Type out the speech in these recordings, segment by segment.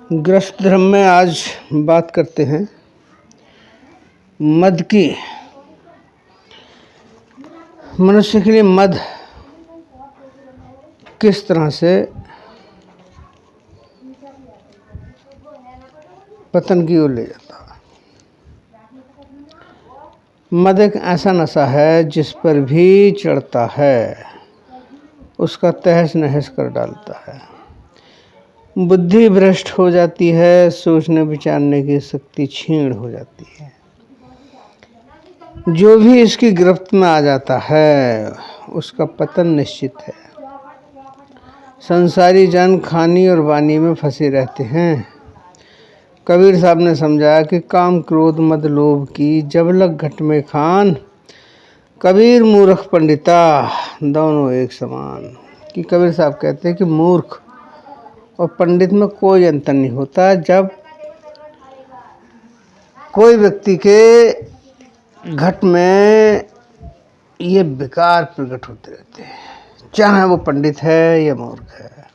गृहस्थ धर्म में आज बात करते हैं मद की। मनुष्य के लिए मद किस तरह से पतन की ओर ले जाता है। मद एक ऐसा नशा है जिस पर भी चढ़ता है उसका तहस नहस कर डालता है। बुद्धि भ्रष्ट हो जाती है, सोचने विचारने की शक्ति क्षीण हो जाती है। जो भी इसकी गिरफ्त में आ जाता है उसका पतन निश्चित है। संसारी जन खानी और वाणी में फंसे रहते हैं। कबीर साहब ने समझाया कि काम क्रोध मद लोभ की जब लग घट में खान, कबीर मूर्ख पंडिता दोनों एक समान। कि कबीर साहब कहते हैं कि मूर्ख और पंडित में कोई अंतर नहीं होता। जब कोई व्यक्ति के घट में ये विकार प्रकट होते रहते हैं, चाहे वो पंडित है या मूर्ख है।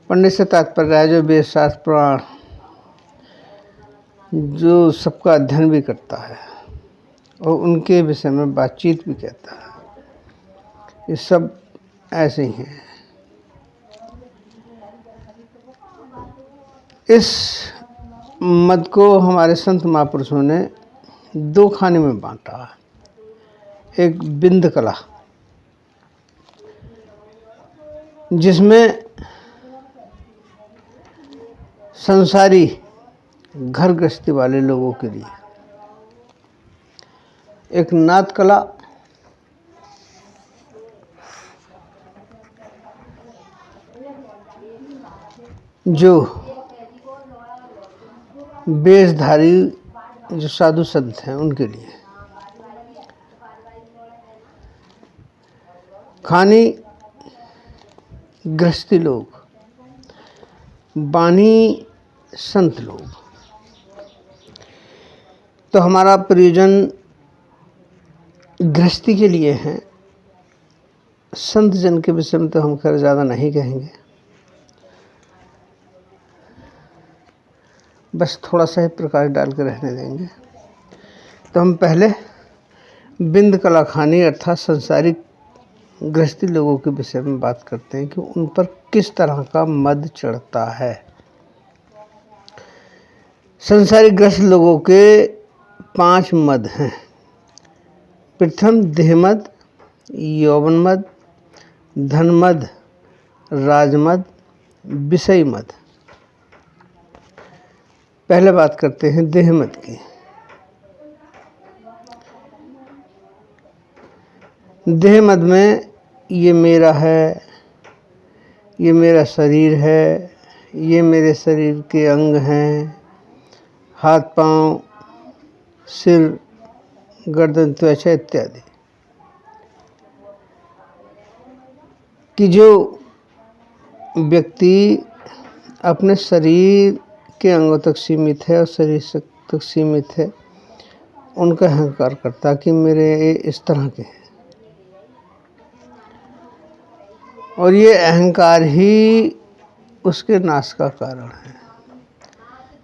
पंडित से तात्पर्य है जो वेद शास्त्र पुराण जो सबका अध्ययन भी करता है और उनके विषय में बातचीत भी कहता है। ये सब ऐसे ही हैं। इस मद को हमारे संत महापुरुषों ने दो खाने में बांटा। एक बिंद कला जिसमें संसारी घर गृहस्थी वाले लोगों के लिए, एक नाद कला जो वेशधारी जो साधु संत हैं उनके लिए, खानी गृहस्थी लोग, बानी संत लोग। तो हमारा प्रयोजन गृहस्थी के लिए है। संत जन के विषय में तो हम खैर ज़्यादा नहीं कहेंगे, बस थोड़ा सा ही प्रकाश डाल के रहने देंगे। तो हम पहले बिंद कला खानी अर्थात संसारिक गृहस्थी लोगों के विषय में बात करते हैं कि उन पर किस तरह का मद चढ़ता है। संसारिक गृहस्थ लोगों के 5 मद हैं। प्रथम देहमद, यौवन मद, धनमद, राजमद, विषय मद। पहले बात करते हैं देहमद की। देहमद में ये मेरा है, ये मेरा शरीर है, ये मेरे शरीर के अंग हैं, हाथ पांव, सिर, गर्दन, त्वचा इत्यादि। कि जो व्यक्ति अपने शरीर के अंगों तक सीमित है और शरीर तक सीमित है, उनका अहंकार करता कि मेरे इस तरह के हैं। और ये अहंकार ही उसके नाश का कारण है,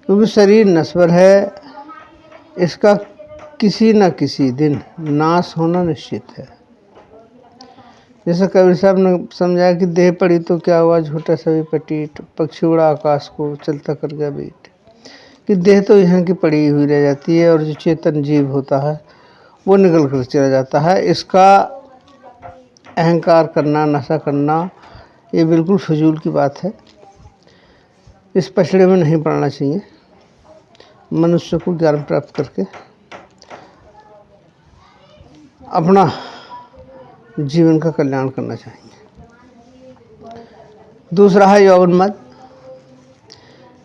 क्योंकि शरीर नश्वर है, इसका किसी न किसी दिन नाश होना निश्चित है। जैसे कबीर साहब ने समझाया कि देह पड़ी तो क्या हुआ, झूठा सभी पटीट, पक्षी उड़ा आकाश को चलता कर गया बीट। कि देह तो यहाँ की पड़ी हुई रह जाती है और जो चेतन जीव होता है वो निकल कर चला जाता है। इसका अहंकार करना, नशा करना, ये बिल्कुल फजूल की बात है। इस पछड़े में नहीं पड़ना चाहिए। मनुष्य को ज्ञान प्राप्त करके अपना जीवन का कल्याण करना चाहिए। दूसरा है यौवन मद।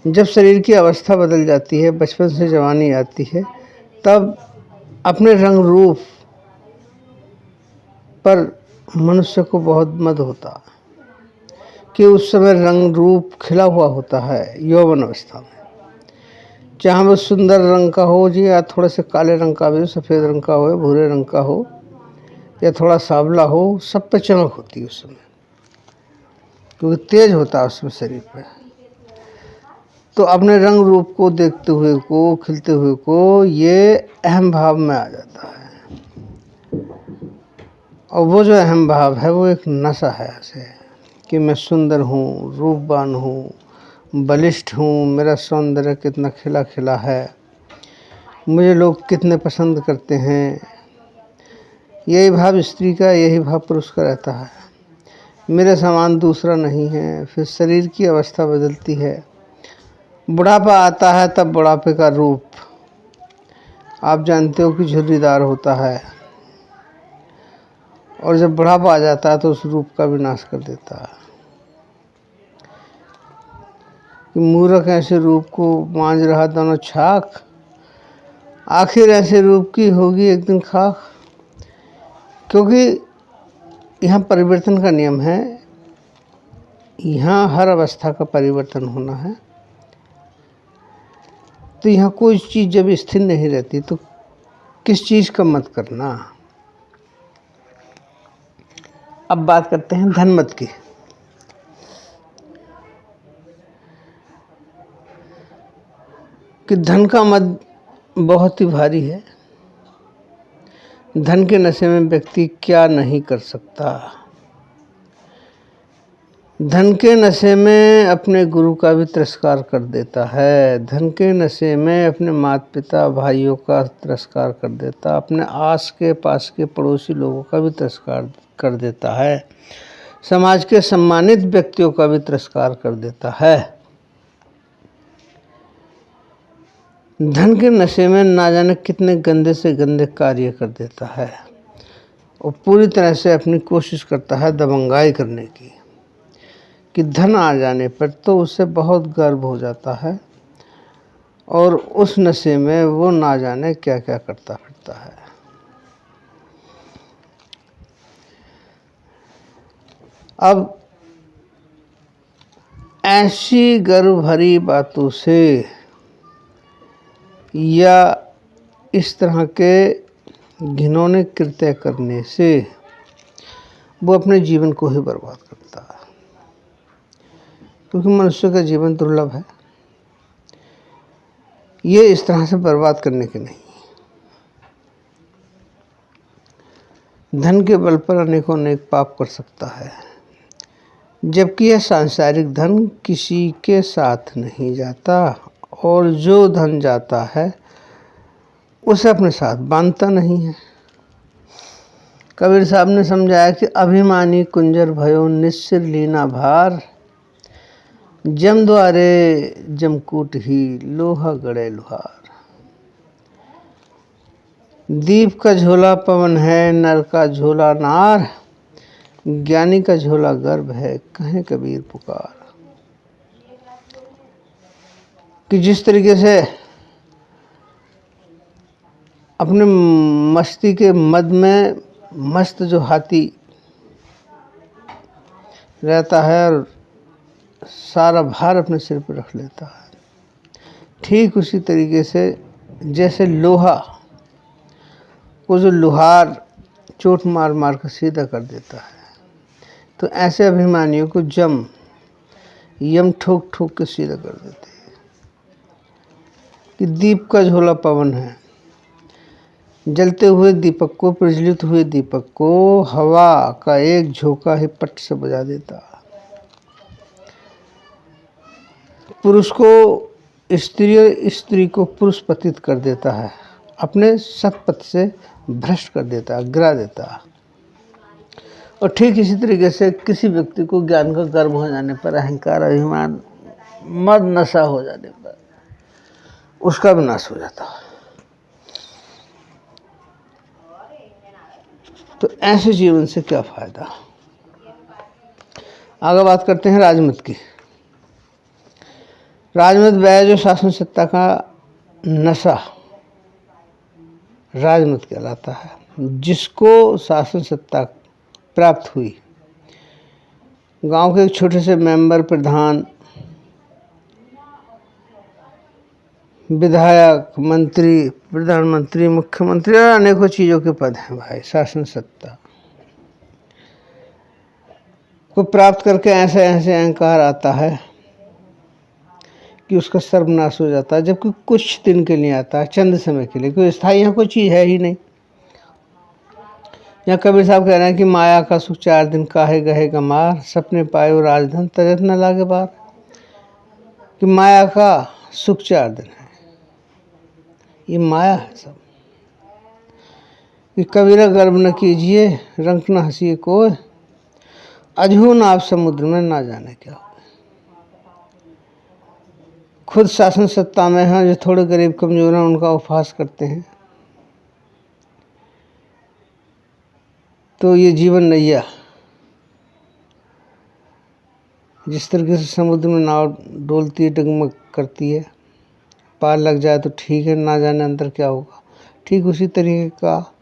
जब शरीर की अवस्था बदल जाती है, बचपन से जवानी आती है, तब अपने रंग रूप पर मनुष्य को बहुत मद होता है कि उस समय रंग रूप खिला हुआ होता है यौवन अवस्था में। चाहे वो सुंदर रंग का हो जी, या थोड़े से काले रंग का भी हो, सफ़ेद रंग का हो, भूरे रंग का हो, या थोड़ा सांवला हो, सब पे चमक होती है उस समय, क्योंकि तेज होता है उसमें शरीर पे। तो अपने रंग रूप को देखते हुए को, खिलते हुए को, ये अहम भाव में आ जाता है। और वो जो अहम भाव है वो एक नशा है ऐसे कि मैं सुंदर हूँ, रूपवान हूँ, बलिष्ठ हूँ, मेरा सौंदर्य कितना खिला खिला है, मुझे लोग कितने पसंद करते हैं। यही भाव स्त्री का, यही भाव पुरुष का रहता है। मेरे समान दूसरा नहीं है। फिर शरीर की अवस्था बदलती है, बुढ़ापा आता है, तब बुढ़ापे का रूप आप जानते हो कि झुर्रीदार होता है, और जब बुढ़ापा आ जाता है तो उस रूप का विनाश कर देता है। कि मूर्ख ऐसे रूप को मांझ रहा दोनों छाक, आखिर ऐसे रूप की होगी एक दिन खाक। क्योंकि यहाँ परिवर्तन का नियम है, यहाँ हर अवस्था का परिवर्तन होना है। तो यहाँ कोई चीज़ जब स्थिर नहीं रहती तो किस चीज़ का मत करना। अब बात करते हैं धनमत की। कि धन का मद बहुत ही भारी है। धन के नशे में व्यक्ति क्या नहीं कर सकता। धन के नशे में अपने गुरु का भी तिरस्कार कर देता है। धन के नशे में अपने माता पिता भाइयों का तिरस्कार कर देता, अपने आस के पास के पड़ोसी लोगों का भी तिरस्कार कर देता है, समाज के सम्मानित व्यक्तियों का भी तिरस्कार कर देता है। धन के नशे में ना जाने कितने गंदे से गंदे कार्य कर देता है, और पूरी तरह से अपनी कोशिश करता है दबंगाई करने की। कि धन आ जाने पर तो उसे बहुत गर्व हो जाता है, और उस नशे में वो ना जाने क्या क्या करता फिरता है। अब ऐसी गर्व भरी बातों से या इस तरह के घिनौने कृत्य करने से वो अपने जीवन को ही बर्बाद करता है। क्योंकि मनुष्य का जीवन दुर्लभ है, ये इस तरह से बर्बाद करने के नहीं। धन के बल पर अनेकों अनेक पाप कर सकता है, जबकि यह सांसारिक धन किसी के साथ नहीं जाता, और जो धन जाता है उसे अपने साथ बांधता नहीं है। कबीर साहब ने समझाया कि अभिमानी कुंजर भयो निस्सिर लीना भार, जम द्वारे जमकूट ही लोहा गड़े लुहार। दीप का झोला पवन है, नर का झोला नार, ज्ञानी का झोला गर्भ है, कहें कबीर पुकार। कि जिस तरीके से अपने मस्ती के मद में मस्त जो हाथी रहता है और सारा भार अपने सिर पर रख लेता है, ठीक उसी तरीके से जैसे लोहा को जो लोहार चोट मार मार कर सीधा कर देता है, तो ऐसे अभिमानियों को यम ठोक ठोक के सीधा कर देते हैं। कि दीप का झोला पवन है, जलते हुए दीपक को, प्रज्वलित हुए दीपक को हवा का एक झोंका ही पट से बजा देता। पुरुष को स्त्री और स्त्री को पुरुष पतित कर देता है, अपने सतपथ से भ्रष्ट कर देता, गिरा देता। और ठीक इसी तरीके से किसी व्यक्ति को ज्ञान का गर्व हो जाने पर, अहंकार अभिमान मद नशा हो जाने पर उसका विनाश हो जाता है। तो ऐसे जीवन से क्या फायदा। आगे बात करते हैं राजमत की। राजमत वह जो शासन सत्ता का नशा राजमत कहलाता है, जिसको शासन सत्ता प्राप्त हुई। गांव के एक छोटे से मेंबर, प्रधान, विधायक, मंत्री, प्रधानमंत्री, मुख्यमंत्री और अनेकों चीज़ों के पद हैं भाई। शासन सत्ता को प्राप्त करके ऐसे ऐसे अहंकार आता है कि उसका सर्वनाश हो जाता है, जबकि कुछ दिन के लिए आता है, चंद समय के लिए, कोई स्थायी यहाँ कोई चीज़ है ही नहीं। यहाँ कबीर साहब कह रहे हैं कि माया का सुख 4 दिन काहे गहे गमार, सपने पायो राजधन तजत न लागे बार। कि माया का सुख 4 दिन है, ये माया है सब। कि कबीरा गर्व न कीजिए, रंक न हंसिए कोई, अजहू न आप समुद्र में ना जाने क्या हो। खुद शासन सत्ता में हैं, जो थोड़े गरीब कमजोर हैं उनका उपहास करते हैं। तो ये जीवन नैया जिस तरीके से समुद्र में नाव डोलती है, डगमग करती है, पार लग जाए तो ठीक है, ना जाने अंदर क्या होगा। ठीक उसी तरीके का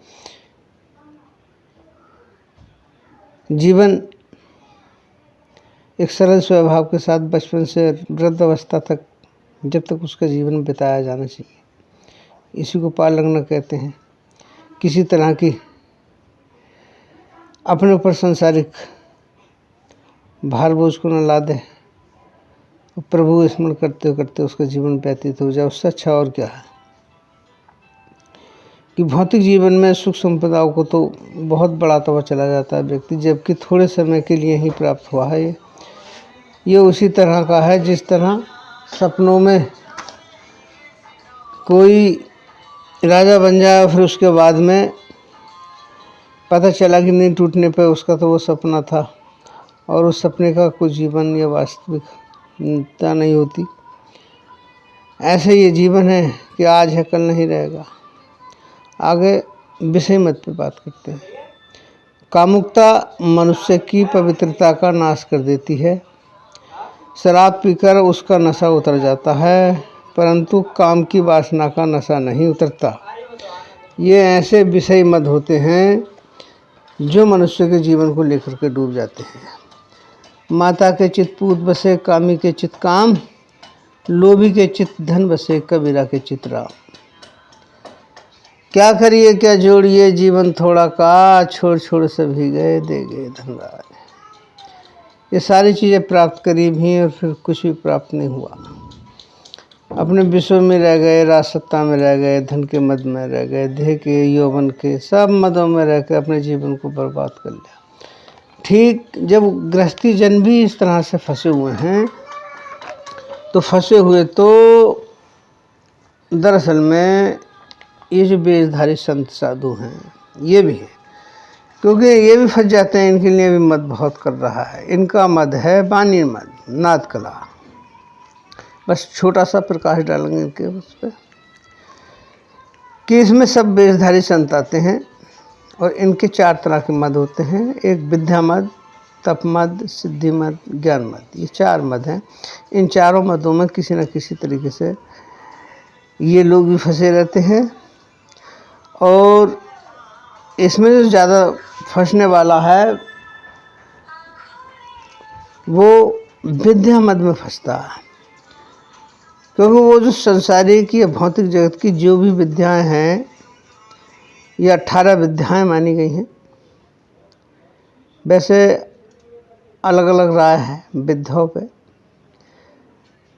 जीवन एक सरल स्वभाव के साथ बचपन से वृद्ध अवस्था तक, जब तक उसका जीवन बिताया जाना चाहिए, इसी को पार लगना कहते हैं। किसी तरह की अपने ऊपर संसारिक भार बोझ को न ला दे, प्रभु स्मरण करते करते उसका जीवन व्यतीत हो जाए, उससे अच्छा और क्या है। कि भौतिक जीवन में सुख संपदाओं को तो बहुत बढ़ाता हुआ चला जाता है व्यक्ति, जबकि थोड़े समय के लिए ही प्राप्त हुआ है। ये उसी तरह का है जिस तरह सपनों में कोई राजा बन जाए, फिर उसके बाद में पता चला कि नींद टूटने पर उसका तो वो सपना था, और उस सपने का कोई जीवन या वास्तविकता नहीं होती। ऐसे ये जीवन है कि आज है कल नहीं रहेगा। आगे विषय मत पे बात करते हैं। कामुकता मनुष्य की पवित्रता का नाश कर देती है। शराब पीकर उसका नशा उतर जाता है, परंतु काम की वासना का नशा नहीं उतरता। ये ऐसे विषय मद होते हैं जो मनुष्य के जीवन को लेकर के डूब जाते हैं। माता के चित पूत बसे कामी के चित काम, लोभी के चित धन बसे कबीरा के चित राम। क्या करिए क्या जोड़िए जीवन थोड़ा का, छोड़ छोड़ सभी गए दे गए धनराज। ये सारी चीज़ें प्राप्त करी भी और फिर कुछ भी प्राप्त नहीं हुआ। अपने विश्व में रह गए, राजसत्ता में रह गए, धन के मद में रह गए, देह के यौवन के सब मदों में रह कर अपने जीवन को बर्बाद कर लिया। ठीक जब गृहस्थी जन भी इस तरह से फंसे हुए हैं, तो फंसे हुए तो दरअसल में ये जो वेशधारी संत साधु हैं ये भी है, क्योंकि ये भी फंस जाते हैं। इनके लिए भी मद बहुत कर रहा है। इनका मद है बानी मद, नाद कला। बस छोटा सा प्रकाश डालेंगे इनके उस पर कि इसमें सब वेशधारी संत आते हैं, और इनके 4 तरह के मद होते हैं। एक विद्या मद, तप मद, सिद्धि मद, ज्ञान मद। ये 4 मद हैं। इन चारों मदों में किसी न किसी तरीके से ये लोग भी फंसे रहते हैं, और इसमें जो ज़्यादा फंसने वाला है वो विद्या मद में फंसता है, क्योंकि वो जो संसारिक या भौतिक जगत की जो भी विद्याएं हैं, ये 18 विद्याएं मानी गई हैं। वैसे अलग अलग राय है विद्याओं पे।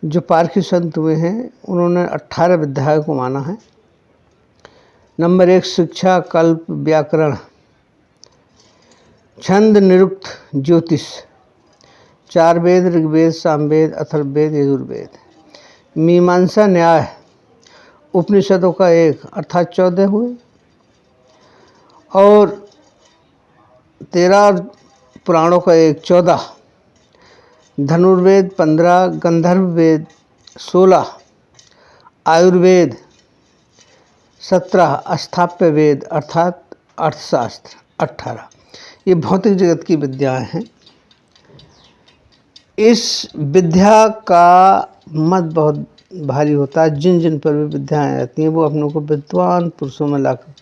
जो पारखी संत हुए हैं उन्होंने 18 विद्याओं को माना है। नंबर 1 शिक्षा, कल्प, व्याकरण, छंद, निरुक्त, ज्योतिष, 4 वेद, ऋग्वेद, सामवेद, अथर्ववेद, यजुर्वेद, मीमांसा, न्याय, उपनिषदों का 1 अर्थात 14 हुए, और 13 पुराणों का 1 14, धनुर्वेद 15, गंधर्व वेद 16, आयुर्वेद 17, अस्थाप्य वेद अर्थात अर्थशास्त्र 18। ये भौतिक जगत की विद्याएं हैं। इस विद्या का मत बहुत भारी होता है। जिन जिन पर भी विद्याएं आती हैं वो अपनों को विद्वान पुरुषों में लाकर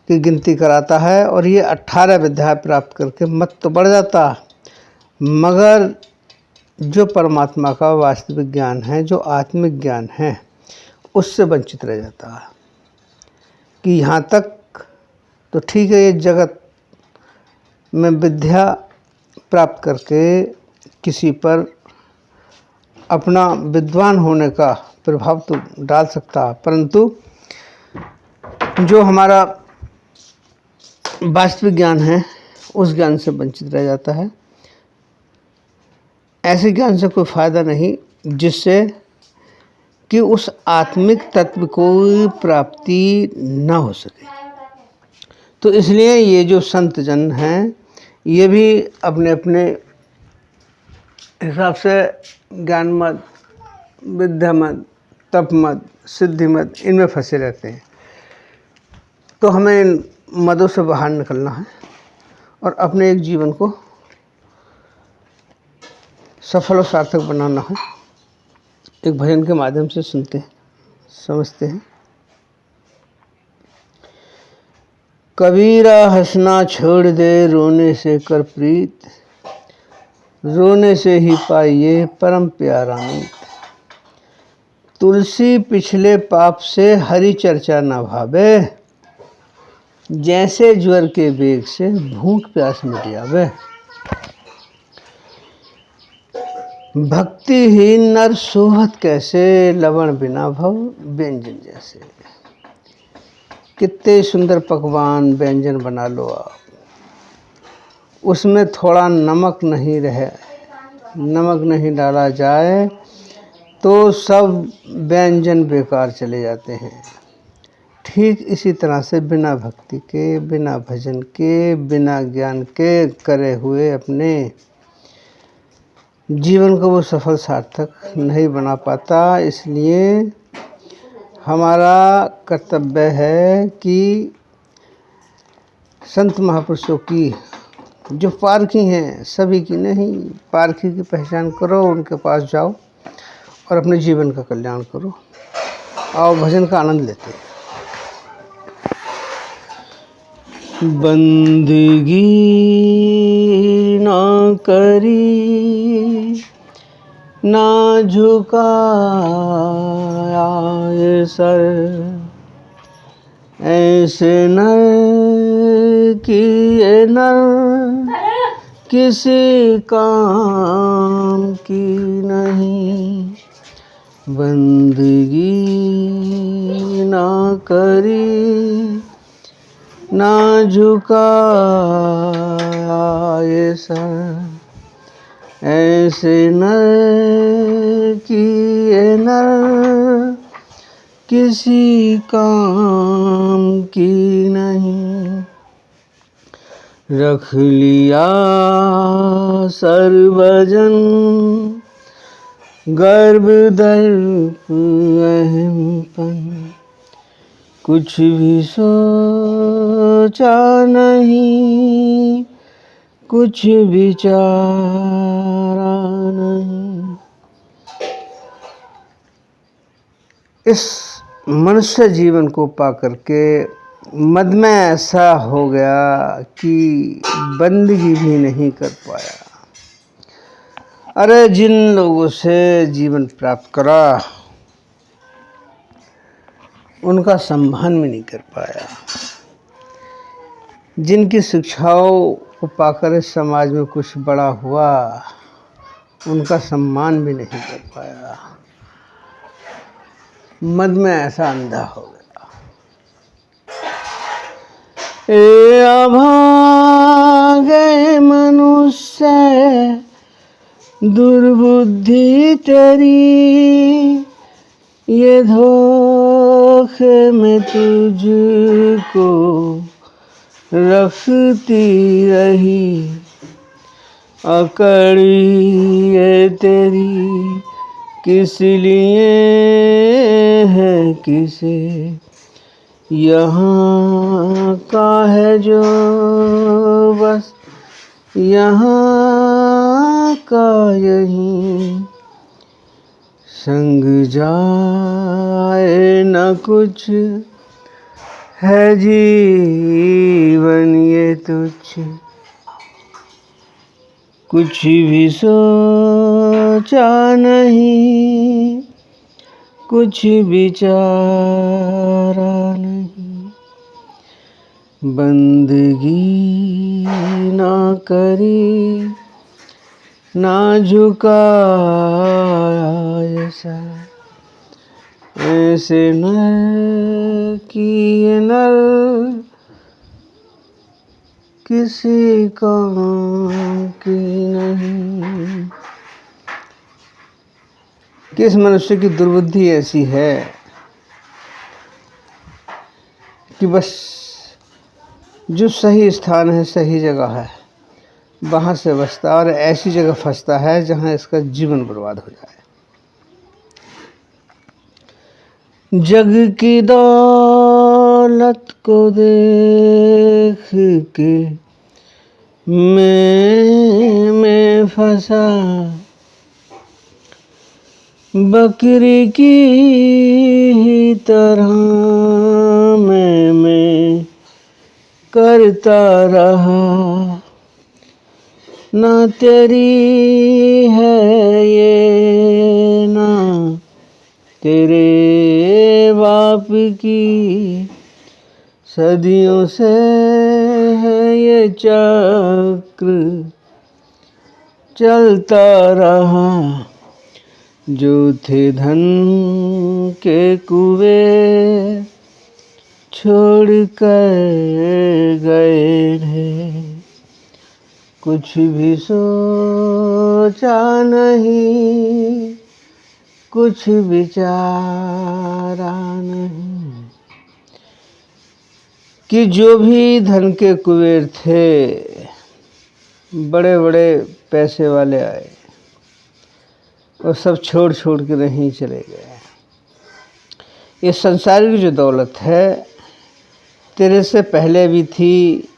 की गिनती कराता है, और ये 18 विद्याएं प्राप्त करके मत तो बढ़ जाता है, मगर जो परमात्मा का वास्तविक ज्ञान है, जो आत्मिक ज्ञान है, उससे वंचित रह जाता है। कि यहाँ तक तो ठीक है, ये जगत में विद्या प्राप्त करके किसी पर अपना विद्वान होने का प्रभाव तो डाल सकता है, परंतु जो हमारा वास्तविक ज्ञान है उस ज्ञान से वंचित रह जाता है। ऐसे ज्ञान से कोई फायदा नहीं जिससे कि उस आत्मिक तत्व को प्राप्ति न हो सके। तो इसलिए ये जो संत जन हैं ये भी अपने अपने हिसाब से ज्ञान मत, विद्या मत, तप मत, सिद्धि मत इनमें फंसे रहते हैं। तो हमें इन मदों से बाहर निकलना है और अपने एक जीवन को सफल और सार्थक बनाना है। एक भजन के माध्यम से सुनते हैं, समझते हैं। कबीरा हंसना छोड़ दे, रोने से कर प्रीत, रोने से ही पाइए परम प्यारा मीत। तुलसी पिछले पाप से हरि चर्चा न भावे, जैसे ज्वर के बेग से भूख प्यास मिट जावे। भक्तिहीन नर सोहत कैसे, लवण बिना भव व्यंजन जैसे। कितने सुंदर पकवान व्यंजन बना लो आप, उसमें थोड़ा नमक नहीं रहे, नमक नहीं डाला जाए तो सब व्यंजन बेकार चले जाते हैं। ठीक इसी तरह से बिना भक्ति के, बिना भजन के, बिना ज्ञान के करे हुए अपने जीवन को वो सफल सार्थक नहीं बना पाता। इसलिए हमारा कर्तव्य है कि संत महापुरुषों की जो पारखी हैं, सभी की नहीं, पारखी की पहचान करो, उनके पास जाओ और अपने जीवन का कल्याण करो और भजन का आनंद लेते हैं। बंदगी ना करी ना झुकाया ये सर, ऐसे नर किए नर किसी काम की नहीं। बंदगी ना करी ना झुकाया ये सर, ऐसे नर किए नर किसी काम की नहीं। रख लिया सर्वजन गर्भ दर्प अहमपन, कुछ भी सोचा नहीं, कुछ विचारा नहीं। इस मनुष्य जीवन को पा करके मद में ऐसा हो गया कि बंदगी भी नहीं कर पाया। अरे जिन लोगों से जीवन प्राप्त करा उनका सम्मान भी नहीं कर पाया। जिनकी शिक्षाओं को पाकर इस समाज में कुछ बड़ा हुआ उनका सम्मान भी नहीं कर पाया। मद में ऐसा अंधा हो गया। ए अभागे मनुष्य दुर्बुद्धि तेरी, ये धोखे में तुझको रखती रही। अकड़ी ये तेरी किस लिए है, किसे यहाँ का है जो बस यहाँ का यही। संग जाए न कुछ है जीवन ये तुच्छ, कुछ भी सोचा नहीं, कुछ विचारा नहीं। बंदगी ना करी ना झुकाया सर, ऐसे नर की नर किसी काम की नहीं। किस मनुष्य की दुर्बुद्धि ऐसी है कि बस जो सही स्थान है, सही जगह है, वहाँ से बसता और ऐसी जगह फंसता है जहाँ इसका जीवन बर्बाद हो जाए। जग की दौलत को देख के मैं फंसा, बकरी की ही तरह मैं करता रहा। ना तेरी है ये ना तेरे बाप की, सदियों से है ये चक्र चलता रहा। जो थे धन के कुएं छोड़ कर गए थे, कुछ भी सोचा नहीं, कुछ विचारा नहीं कि जो भी धन के कुबेर थे, बड़े बड़े पैसे वाले आए और सब छोड़ छोड़ के नहीं चले गए। ये संसार की जो दौलत है तेरे से पहले भी थी,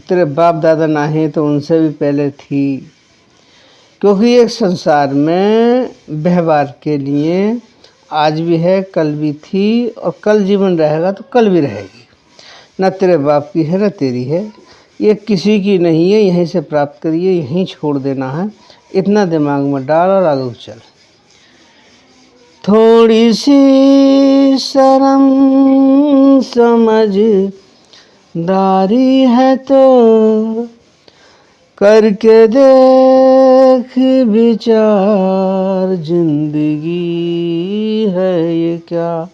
तेरे बाप दादा ना है तो उनसे भी पहले थी, क्योंकि एक संसार में व्यवहार के लिए आज भी है, कल भी थी और कल जीवन रहेगा तो कल भी रहेगी। ना तेरे बाप की है ना तेरी है, ये किसी की नहीं है। यहीं से प्राप्त करिए, यहीं छोड़ देना है, इतना दिमाग में डाल और आगे चल। थोड़ी सी शर्म समझदारी है तो करके देख विचार, जिंदगी है ये क्या।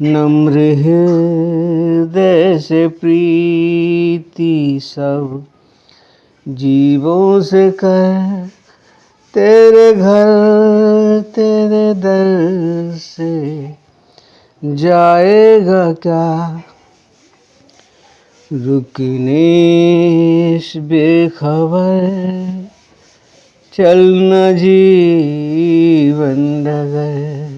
नम्र हृदय से प्रीति सब जीवों से कर, तेरे घर तेरे दर से जाएगा क्या। रुकने से बेखबर चलना जीवन डगर,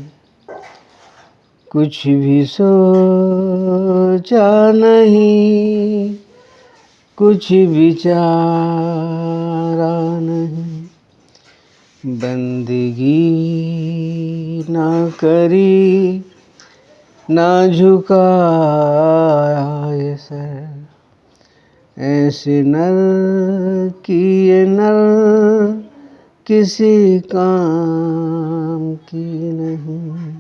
कुछ भी सोचा नहीं, कुछ विचारा नहीं। बंदगी ना करी ना झुकाया ये सर, ऐसे नर की ये नर किसी काम की नहीं।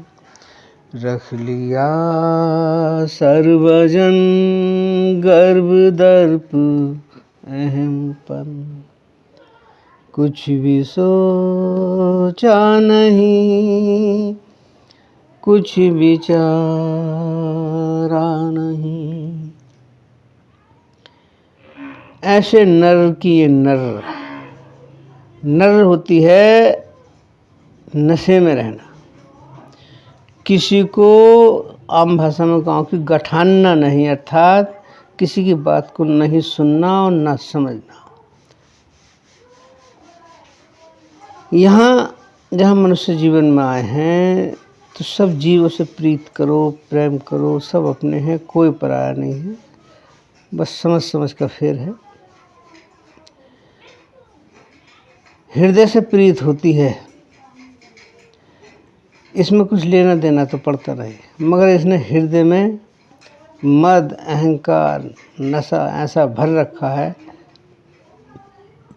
रख लिया सर्वजन गर्व दर्प अहमपन, कुछ भी सोचा नहीं, कुछ विचारा नहीं। ऐसे नर की ये नर होती है नशे में रहना, किसी को आम भाषा में कहूँ कि गठानना नहीं, अर्थात किसी की बात को नहीं सुनना और ना समझना। यहाँ जहाँ मनुष्य जीवन में आए हैं तो सब जीवों से प्रीत करो, प्रेम करो, सब अपने हैं, कोई पराया नहीं है, बस समझ समझ का फेर है। हृदय से प्रीत होती है, इसमें कुछ लेना देना तो पड़ता रहे, मगर इसने हृदय में मद अहंकार नशा ऐसा भर रखा है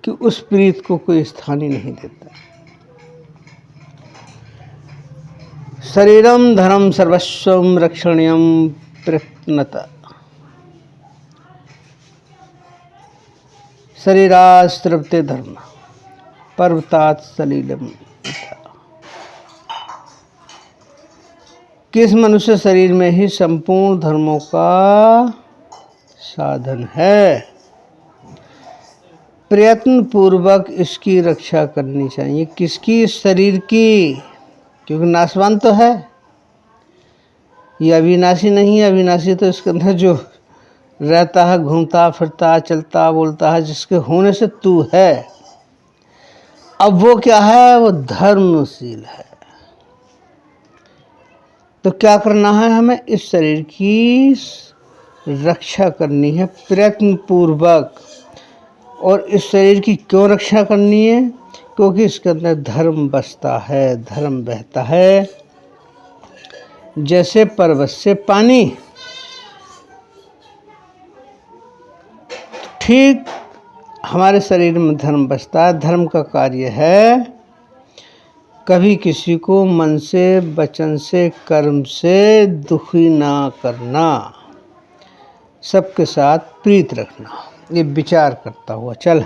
कि उस प्रीत को कोई स्थान ही नहीं देता। शरीरम धर्म सर्वस्वम रक्षणीयम प्रयत्नता, शरीरास्तृप्ते धर्म। पर्वतात् सलिलम्। किस मनुष्य शरीर में ही संपूर्ण धर्मों का साधन है। प्रयत्न पूर्वक इसकी रक्षा करनी चाहिए। किसकी? इस शरीर की, क्योंकि नाशवान तो है, ये अविनाशी नहीं है। अविनाशी तो इसके अंदर जो रहता है, घूमता फिरता चलता बोलता है, जिसके होने से तू है। अब वो क्या है? वो धर्मशील है। तो क्या करना है हमें? इस शरीर की रक्षा करनी है प्रयत्न पूर्वक। और इस शरीर की क्यों रक्षा करनी है? क्योंकि इसके अंदर धर्म बसता है, धर्म बहता है। जैसे पर्वत से पानी, ठीक हमारे शरीर में धर्म बसता है। धर्म का कार्य है कभी किसी को मन से, वचन से, कर्म से दुखी ना करना, सबके साथ प्रीत रखना। ये विचार करता हुआ चल।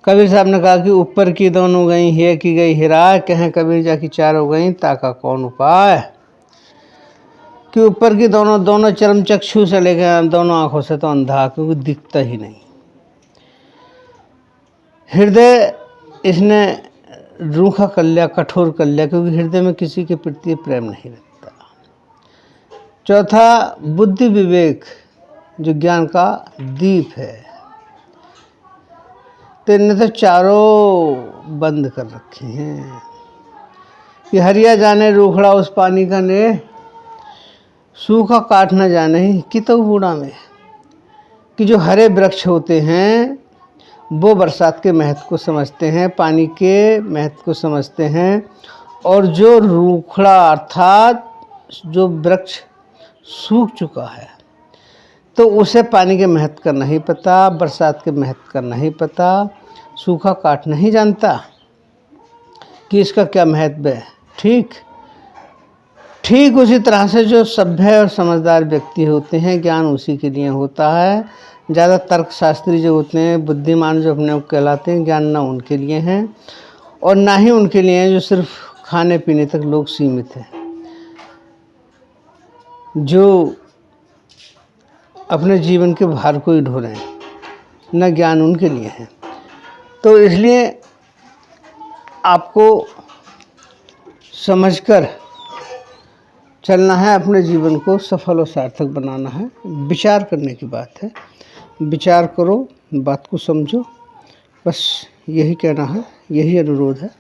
कबीर साहब ने कहा कि ऊपर की दोनों गई हे की गई हिराय, कहें कबीर जा की चारों गई ताका कौन उपाय। कि ऊपर की दोनों चरम चक्षु से लेकर दोनों आंखों से तो अंधा, क्योंकि दिखता ही नहीं। हृदय इसने रूखा कर लिया, कठोर कर लिया, क्योंकि हृदय में किसी के प्रति प्रेम नहीं रखता। चौथा बुद्धि विवेक, जो ज्ञान का दीप है, तो इनने तो चारों बंद कर रखे हैं। कि हरिया जाने रूखड़ा उस पानी का ने, सूखा काट न जाने कि तो बूढ़ा में। कि जो हरे वृक्ष होते हैं वो बरसात के महत्व को समझते हैं, पानी के महत्व को समझते हैं। और जो रूखड़ा अर्थात जो वृक्ष सूख चुका है, तो उसे पानी के महत्व का नहीं पता, बरसात के महत्व का नहीं पता, सूखा काट नहीं जानता कि इसका क्या महत्व है। ठीक उसी तरह से जो सभ्य और समझदार व्यक्ति होते हैं, ज्ञान उसी के लिए होता है। ज़्यादा तर्कशास्त्री जो होते हैं, बुद्धिमान जो अपने को कहलाते हैं, ज्ञान ना उनके लिए हैं और ना ही उनके लिए हैं जो सिर्फ खाने पीने तक लोग सीमित हैं, जो अपने जीवन के भार को ही ढो रहे हैं, न ज्ञान उनके लिए है। तो इसलिए आपको समझकर चलना है, अपने जीवन को सफल और सार्थक बनाना है। विचार करने की बात है, विचार करो, बात को समझो, बस यही कहना है, यही अनुरोध है।